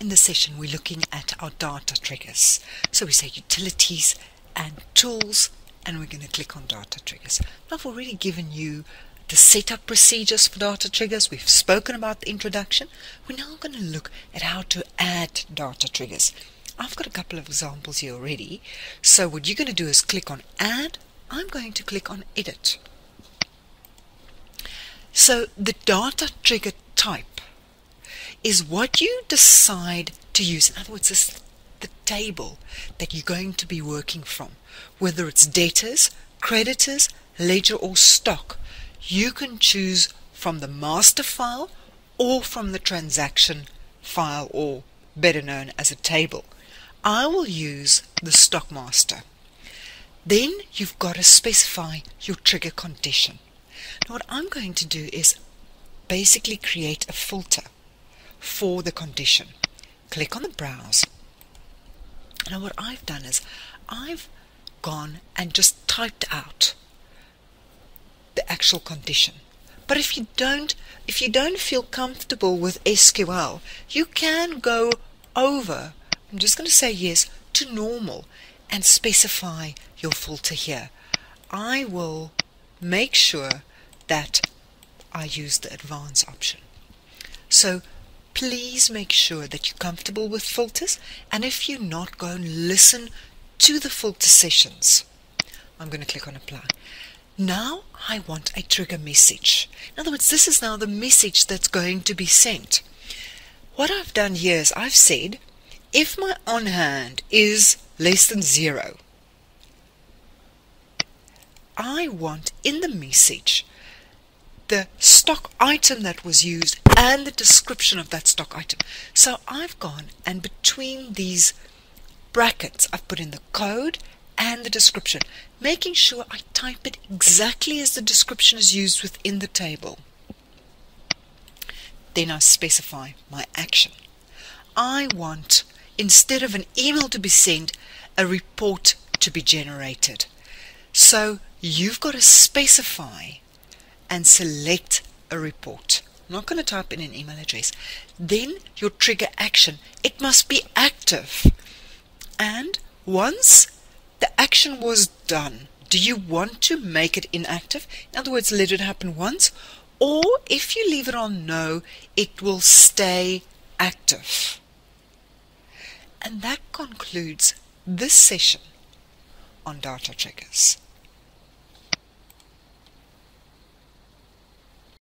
in this session we're looking at our data triggers. So we say utilities and tools, and we're going to click on data triggers. Now, I've already given you the setup procedures for data triggers. We've spoken about the introduction. We're now going to look at how to add data triggers. I've got a couple of examples here already. So what you're going to do is click on add. I'm going to click on edit. So the data trigger type is what you decide to use. In other words, it's the table that you're going to be working from. Whether it's debtors, creditors, ledger or stock, you can choose from the master file or from the transaction file, or better known as a table. I will use the stock master. Then you've got to specify your trigger condition. Now what I'm going to do is basically create a filter for the condition. Click on the browse. Now what I've done is I've gone and just typed out the actual condition. But if you don't feel comfortable with SQL, you can go over, I'm just going to say yes, to normal and specify your filter here. I will make sure that I use the advanced option. So please make sure that you're comfortable with filters, and if you're not, go and listen to the filter sessions. I'm going to click on apply. Now I want a trigger message. In other words, this is now the message that's going to be sent. What I've done here is I've said if my on hand is less than 0, I want in the message the stock item that was used and the description of that stock item. So I've gone and between these brackets I've put in the code and the description, making sure I type it exactly as the description is used within the table. Then I specify my action. I want, instead of an email to be sent, a report to be generated. So you've got to specify and select a report. I'm not going to type in an email address. Then your trigger action, it must be active. And once the action was done, do you want to make it inactive? In other words, let it happen once, or if you leave it on no, it will stay active. And that concludes this session on data triggers.